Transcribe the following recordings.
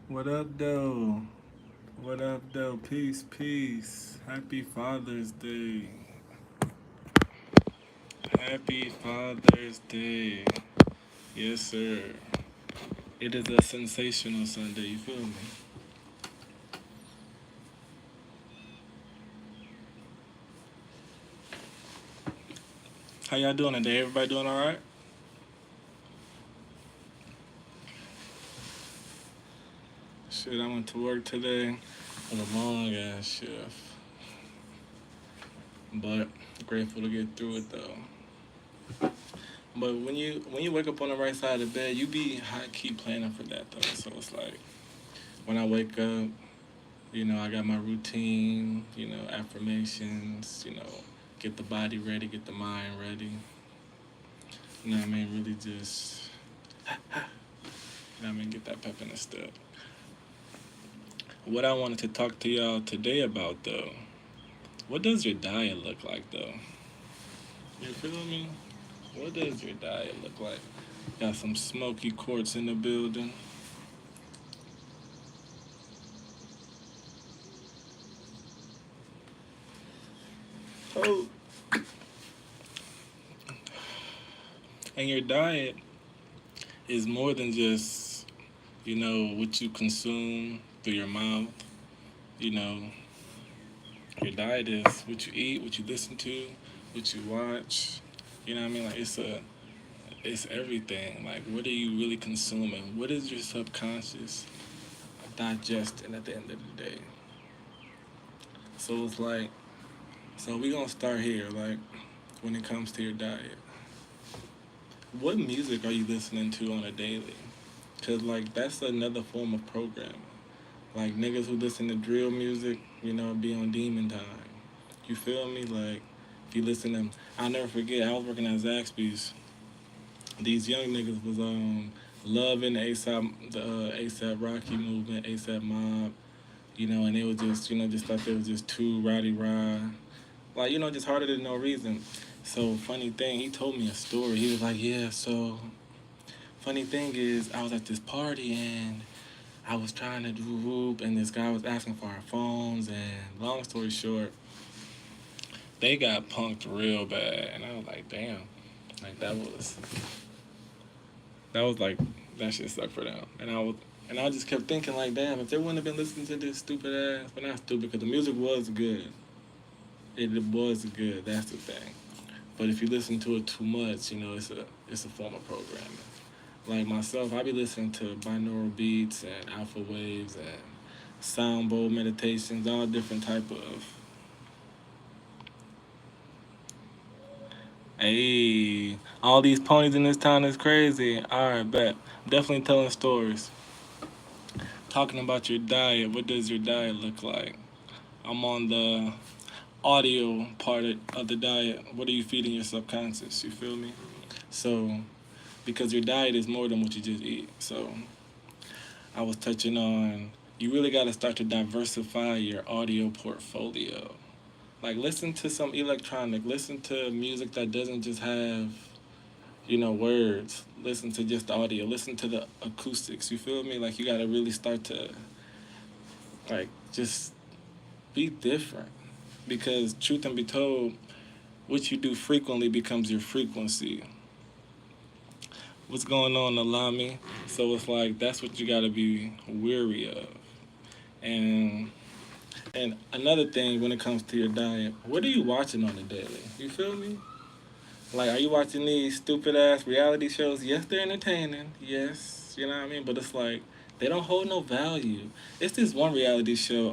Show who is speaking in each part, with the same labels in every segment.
Speaker 1: What up, though? What up, though? Peace, peace. Happy Father's Day. Happy Father's Day. Yes, sir. It is a sensational Sunday, you feel me? How y'all doing today? Everybody doing alright? Shit, I went to work today with a long ass shift. But grateful to get through it though. But when you wake up on the right side of the bed, you be high key planning for that though. So it's like when I wake up, I got my routine, affirmations, get the body ready, get the mind ready. You know what I mean? Really just, get that pep in the step. What I wanted to talk to y'all today about, though, what does your diet look like, though? You feel me? What does your diet look like? Got some smoky quartz in the building. Oh. And your diet is more than just, what you consume through your mouth. You know, your diet is what you eat, what you listen to, what you watch. You know what I mean? Like it's everything. Like what are you really consuming? What is your subconscious digesting at the end of the day? So it's like so we gonna start here, like when it comes to your diet. What music are you listening to on a daily? Cause like that's another form of programming. Like niggas who listen to drill music, be on demon time. You feel me? Like if you listen to, I'll never forget. I was working at Zaxby's. These young niggas was loving the ASAP Rocky movement, ASAP Mob. And they was just just thought they was just too rowdy rah, like just harder than no reason. So funny thing, he told me a story. He was like, yeah. So funny thing is, I was at this party and I was trying to do whoop, and this guy was asking for our phones. And long story short, they got punked real bad, and I was like, damn, like that was like that shit sucked for them. And I just kept thinking like, damn, if they wouldn't have been listening to this stupid ass, but not stupid, because the music was good. It was good. That's the thing. But if you listen to it too much, it's a form of programming. Like myself, I be listening to binaural beats and alpha waves and sound bowl meditations, all different type of. Hey, all these ponies in this town is crazy. All right, bet. Definitely telling stories. Talking about your diet. What does your diet look like? I'm on the audio part of the diet. What are you feeding your subconscious? You feel me? So, because your diet is more than what you just eat. So, I was touching on you really got to start to diversify your audio portfolio. Like, listen to some electronic, listen to music that doesn't just have, words. Listen to just the audio, listen to the acoustics. You feel me? Like, you got to really start to, like, just be different. Because, truth and be told, what you do frequently becomes your frequency. What's going on, Alami? So it's like that's what you gotta be weary of. And another thing when it comes to your diet, what are you watching on the daily? You feel me? Like, are you watching these stupid ass reality shows? Yes, they're entertaining. Yes, you know what I mean. But it's like they don't hold no value. It's this one reality show.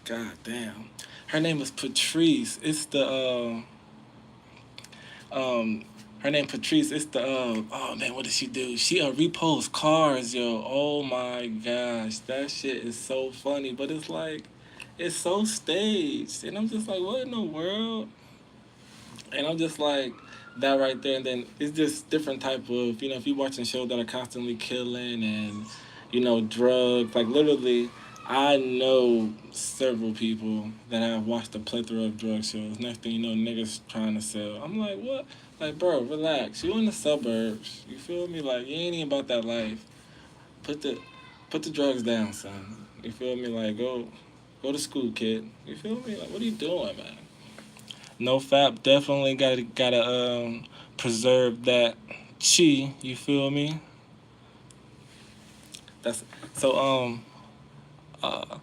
Speaker 1: God damn, her name is Patrice. It's the um her name Patrice. It's the oh man, what does she do? She reposts cars, yo. Oh my gosh, that shit is so funny. But it's like it's so staged, and I'm just like, what in the world? And I'm just like that right there. And then it's just different type of if you're watching shows that are constantly killing and drugs. Like literally, I know several people that have watched a plethora of drug shows. Next thing you know, niggas trying to sell. I'm like, what? Like, bro, relax. You in the suburbs. You feel me? Like, you ain't even about that life. Put the put the drugs down, son. You feel me? Like go to school, kid. You feel me? Like what are you doing, man? No fap definitely gotta preserve that chi. You feel me? That's so uh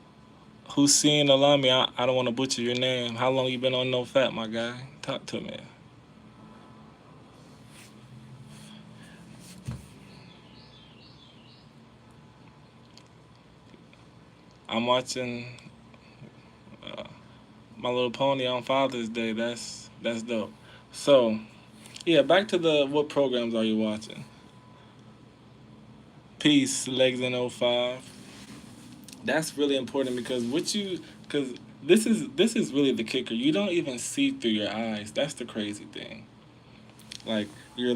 Speaker 1: Hussein Alami. I don't want to butcher your name. How long you been on no fap, my guy? Talk to me. I'm watching uh, My Little Pony on Father's Day. That's dope. So yeah, back to the what programs are you watching? Peace, Legs in '05. That's really important because because this is really the kicker. You don't even see through your eyes. That's the crazy thing. Like your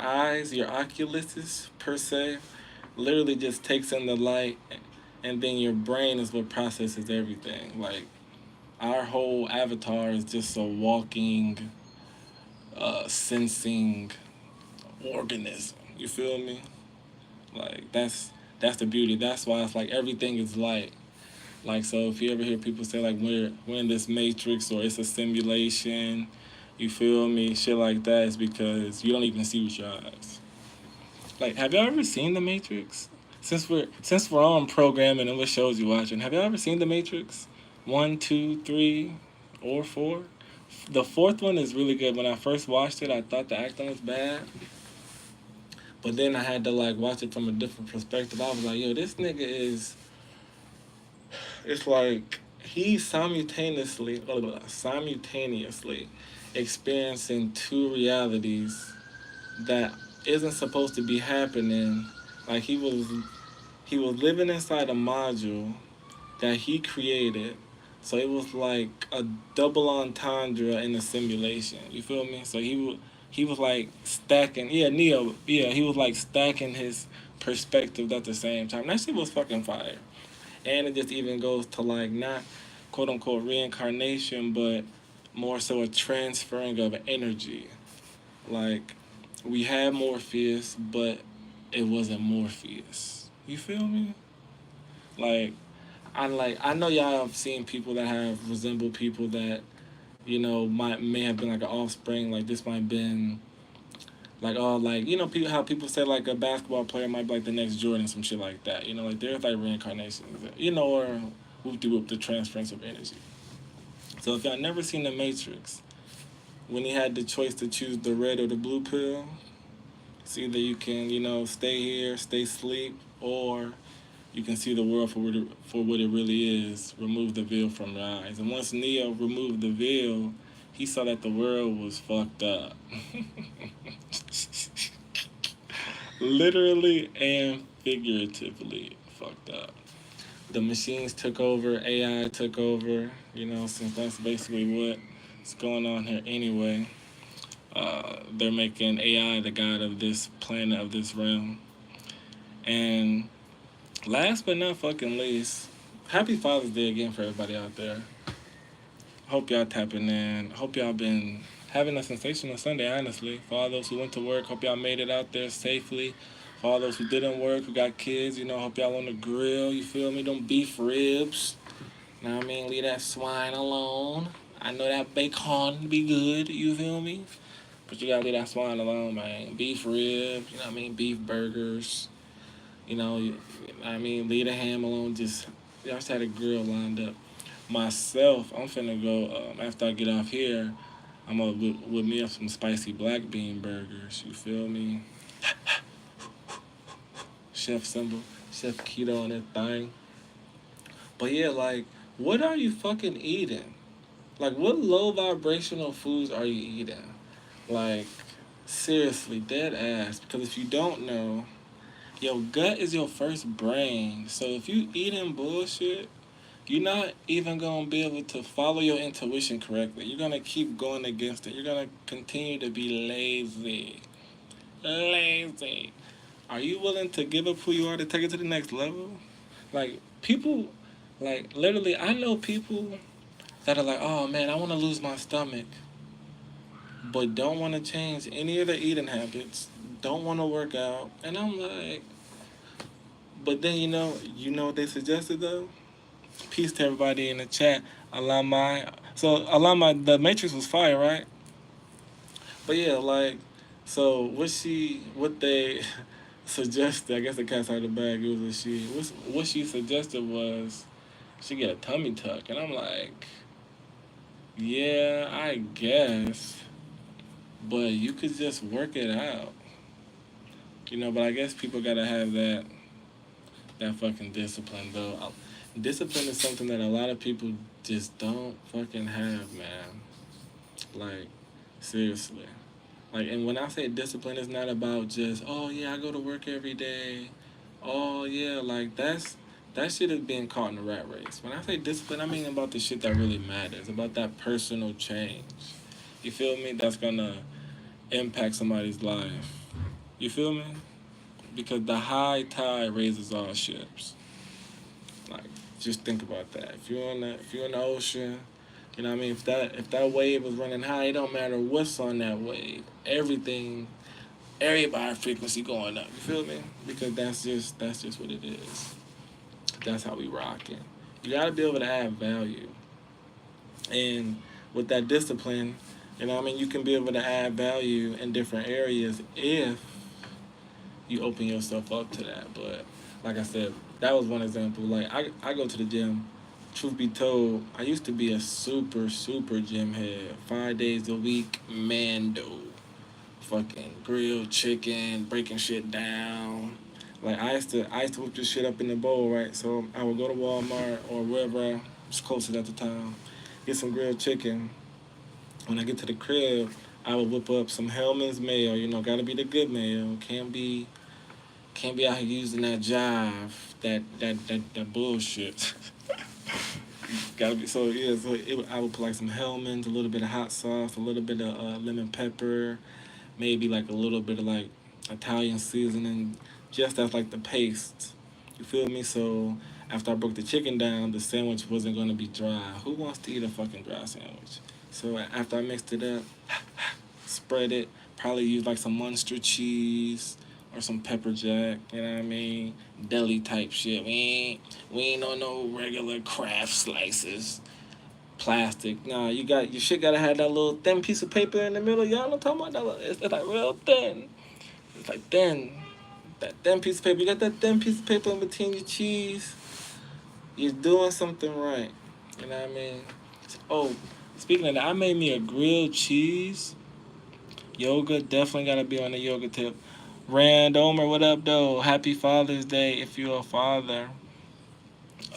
Speaker 1: eyes, your oculuses per se, literally just takes in the light, and then your brain is what processes everything. Like our whole avatar is just a walking, sensing organism. You feel me? Like that's the beauty. That's why it's like everything is light. Like so, if you ever hear people say like we're in this matrix or it's a simulation, you feel me? Shit like that is because you don't even see with your eyes. Like, have y'all ever seen the Matrix? Since we're on programming and what shows you watching, have y'all ever seen the Matrix? One, two, three, or four? The fourth one is really good. When I first watched it, I thought the acting was bad, but then I had to like watch it from a different perspective. I was like, yo, this nigga is. It's like he's simultaneously experiencing two realities that isn't supposed to be happening. Like he was living inside a module that he created. So it was like a double entendre in a simulation. You feel me? So he was like stacking. Yeah, Neo. Yeah, he was like stacking his perspectives at the same time. That shit was fucking fire. And it just even goes to like not quote unquote reincarnation, but more so a transferring of energy. Like we had Morpheus, but it wasn't Morpheus. You feel me? Like I know y'all have seen people that have resembled people that may have been like an offspring. Like this might have been like like people how people say like a basketball player might be like the next Jordan, some shit like that. Like there's like reincarnations. Or whoop de whoop the transference of energy. So if y'all never seen the Matrix, when he had the choice to choose the red or the blue pill, it's either you can stay here, stay asleep, or you can see the world for what it really is. Remove the veil from your eyes. And once Neo removed the veil, he saw that the world was fucked up. Literally and figuratively fucked up. The machines took over, AI took over, since that's basically what's going on here anyway. They're making AI the god of this planet, of this realm. And last but not fucking least, happy Father's Day again for everybody out there. Hope y'all tapping in. Hope y'all been having a sensational Sunday, honestly. For all those who went to work, hope y'all made it out there safely. For all those who didn't work, who got kids, hope y'all on the grill, you feel me? Them beef ribs. Know what I mean? Leave that swine alone. I know that bacon be good, you feel me? But you gotta leave that swine alone, man. Beef ribs, you know what I mean? Beef burgers. Leave the ham alone. I just had a grill lined up. Myself, I'm finna go, after I get off here, I'm gonna whip me up some spicy black bean burgers. You feel me? Chef Symbol, Chef Keto on that thing. But yeah, like, what are you fucking eating? Like, what low vibrational foods are you eating? Like, seriously, dead ass. Because if you don't know, your gut is your first brain. So if you eating bullshit, you're not even gonna be able to follow your intuition correctly. You're gonna keep going against it. You're gonna continue to be lazy. Lazy. Are you willing to give up who you are to take it to the next level? Like people, like literally, I know people that are like, oh man, I want to lose my stomach, but don't want to change any of their eating habits. Don't want to work out, and I'm like, But then you know what they suggested though. Peace to everybody in the chat. Alumni. So alumni, the Matrix was fire, right? But yeah, like, so what they suggested, I guess the cat's out of the bag, it was a she. What she suggested was she get a tummy tuck. And I'm like, yeah, I guess. But you could just work it out. But I guess people gotta have that fucking discipline though. Discipline is something that a lot of people just don't fucking have, man. Like, seriously. Like, and when I say discipline, it's not about just, oh yeah, I go to work every day. Oh yeah, like that shit is being caught in the rat race. When I say discipline, I mean about the shit that really matters, about that personal change. You feel me? That's gonna impact somebody's life. You feel me? Because the high tide raises all ships. Like, just think about that. If you're in the ocean, you know what I mean? If that wave is running high, it don't matter what's on that wave. Everybody frequency going up. You feel me? Because that's just what it is. That's how we rock it. You gotta be able to add value. And with that discipline, you can be able to add value in different areas if you open yourself up to that. But like I said, that was one example. Like I go to the gym. Truth be told, I used to be a super, super gym head. 5 days a week, Mando. Fucking grilled chicken, breaking shit down. Like I used to whip this shit up in the bowl, right? So I would go to Walmart or wherever I was closest at the time, get some grilled chicken. When I get to the crib, I would whip up some Hellman's mayo. Gotta be the good mayo. Can't be out here using that jive, that bullshit. Gotta be so yeah. I would put like some Hellman's, a little bit of hot sauce, a little bit of lemon pepper, maybe like a little bit of like Italian seasoning, just as like the paste. You feel me? So after I broke the chicken down, the sandwich wasn't gonna be dry. Who wants to eat a fucking dry sandwich? So after I mixed it up, spread it. Probably use like some Munster cheese or some pepper jack. You know what I mean? Deli type shit. We ain't on no regular craft slices. Plastic. Nah, your shit gotta have that little thin piece of paper in the middle. Y'all know what I'm talking about? It's like real thin. It's like thin. That thin piece of paper. You got that thin piece of paper in between your cheese. You're doing something right. You know what I mean? Oh, speaking of that, I made me a grilled cheese. Yoga, definitely gotta be on the yoga tip. Rand Omer, what up, though? Happy Father's Day if you're a father.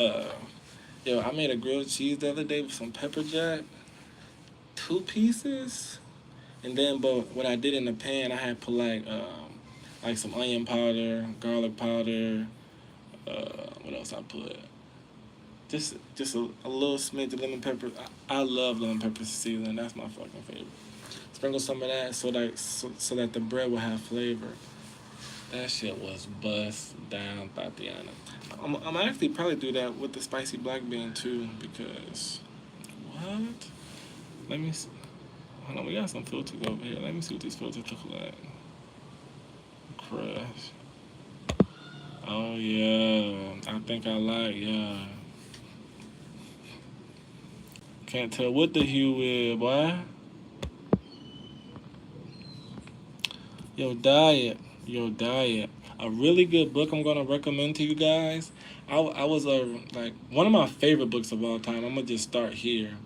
Speaker 1: Uh, I made a grilled cheese the other day with some pepper jack. 2 pieces. And then, but what I did in the pan, I had put like some onion powder, garlic powder. What else I put? Just a little smidge of lemon pepper. I love lemon pepper seasoning. That's my fucking favorite. Sprinkle some of that so that the bread will have flavor. That shit was bust down, Tatiana. I'm actually probably do that with the spicy black bean too because what? Let me see. Hold on, we got some filters over here. Let me see what these filters look like. Crush. Oh yeah, I think I like yeah. Can't tell what the hue is, boy. Yo, diet. A really good book I'm gonna recommend to you guys. I was like one of my favorite books of all time. I'm gonna just start here.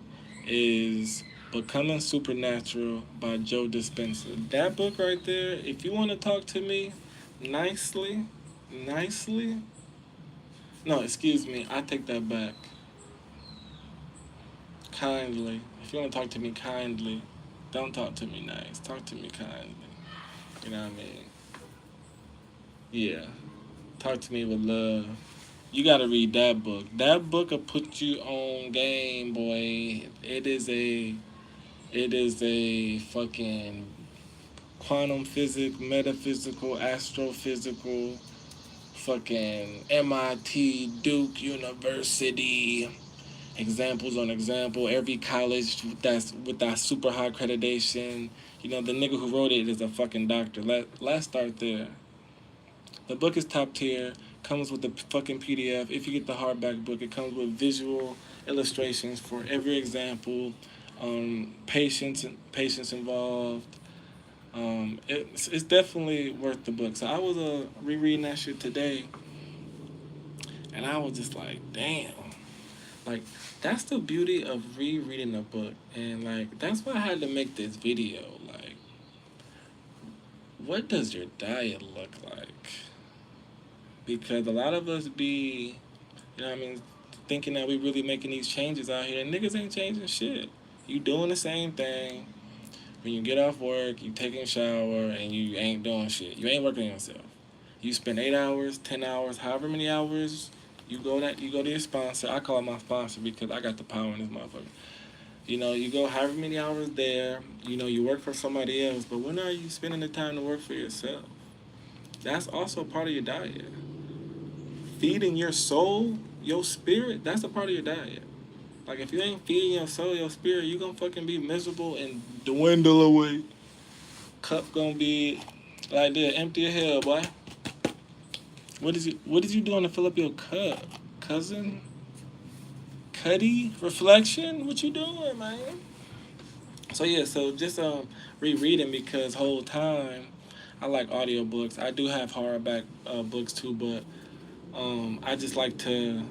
Speaker 1: Is Becoming Supernatural by Joe Dispenza. That book right there. If you want to talk to me nicely. No, excuse me. I take that back. Kindly. If you want to talk to me kindly, don't talk to me nice. Talk to me kindly. You know what I mean? Yeah. Talk to me with love. You gotta read that book. That book will put you on game, boy. It is a fucking quantum physics, metaphysical, astrophysical, fucking MIT, Duke University, examples on example. Every college that's with that super high accreditation. The nigga who wrote it is a fucking doctor. Let's start there. The book is top tier. Comes with the fucking PDF. If you get the hardback book, it comes with visual illustrations for every example. Patience involved. It's definitely worth the book. So I was rereading that shit today, and I was just like, damn. Like, that's the beauty of rereading a book. And, like, that's why I had to make this video. Like, what does your diet look like? Because a lot of us be, you know what I mean, thinking that we really making these changes out here. And niggas ain't changing shit. You doing the same thing. When you get off work, you taking a shower, and you ain't doing shit. You ain't working on yourself. You spend 8 hours, 10 hours, however many hours you go to your sponsor. I call it my sponsor because I got the power in this motherfucker. You know, you go however many hours there. You know, you work for somebody else, but when are you spending the time to work for yourself? That's also part of your diet. Feeding your soul, your spirit, that's a part of your diet. Like, if you ain't feeding your soul, your spirit, you gonna fucking be miserable and dwindle away. Cup gonna be like that, empty as hell, boy. What is you doing to fill up your cup, cousin? Cuddy reflection? What you doing, man? So yeah, so just rereading because whole time I like audiobooks. I do have hardback books too, but I just like to,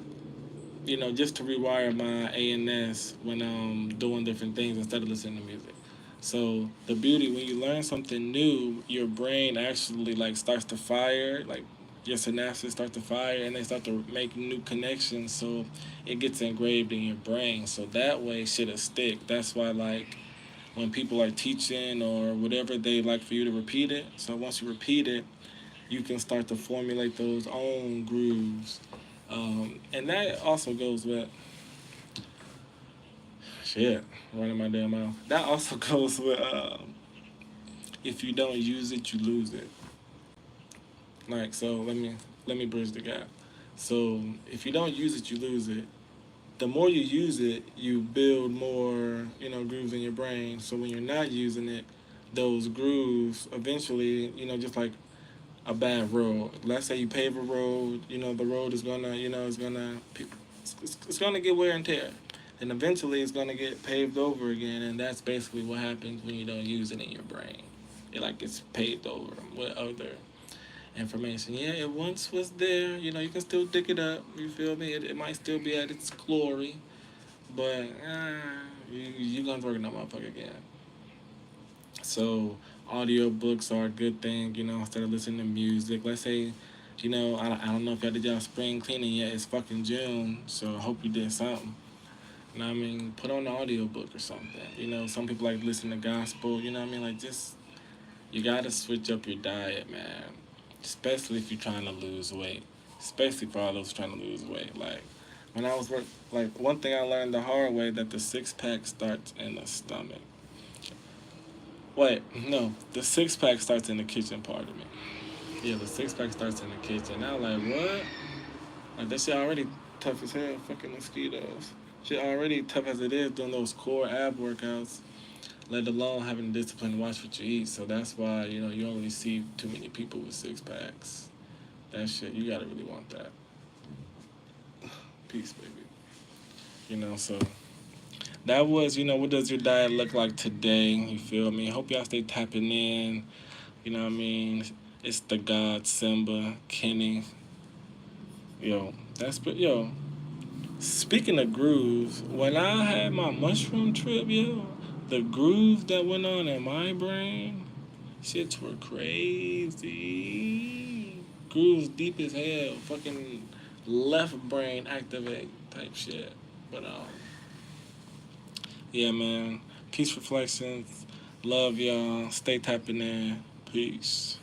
Speaker 1: you know, just to rewire my ANS when I'm doing different things instead of listening to music. So the beauty when you learn something new, your brain actually like starts to fire, like your synapses start to fire and they start to make new connections. So it gets engraved in your brain. So that way shit'll stick. That's why like when people are teaching or whatever, they like for you to repeat it. So once you repeat it, you can start to formulate those own grooves. And that also goes with shit running my damn mouth. That also goes with if you don't use it, you lose it. Like so, let me bridge the gap. So if you don't use it, you lose it. The more you use it, you build more, you know, grooves in your brain. So when you're not using it, those grooves eventually, you know, just like a bad road. Let's say you pave a road, you know, the road is gonna, you know, it's gonna get wear and tear. And eventually it's gonna get paved over again, and that's basically what happens when you don't use it in your brain. It like gets paved over with other information. Yeah, it once was there, you know, you can still dig it up, you feel me? It might still be at its glory, but you gonna work on that motherfucker again. So audiobooks are a good thing, you know, instead of listening to music. Let's say, you know, I don't know if y'all did y'all spring cleaning yet. It's fucking June, so I hope you did something. You know what I mean? Put on an audiobook or something. You know, some people like listen to gospel, you know what I mean? Like just you gotta switch up your diet, man. Especially if you're trying to lose weight. Especially for all those trying to lose weight. Like when I was like one thing I learned the hard way that the 6-pack starts in the stomach. Wait, no, the 6-pack starts in the kitchen part of me. Yeah, the 6-pack starts in the kitchen. I was like, what? Like that shit already tough as hell, fucking mosquitoes. Shit already tough as it is doing those core ab workouts, let alone having the discipline to watch what you eat. So that's why, you know, you don't really see too many people with 6-packs. That shit, you gotta really want that. Peace, baby. You know, so that was, you know, what does your diet look like today? You feel me? Hope y'all stay tapping in. You know what I mean? It's the God, Simba, Kenny. Yo, yo. Speaking of grooves, when I had my mushroom trip, yo, the grooves that went on in my brain, shits were crazy. Grooves deep as hell. Fucking left brain activate type shit. But yeah, man. Peace reflections. Love y'all. Stay tapping in. Peace.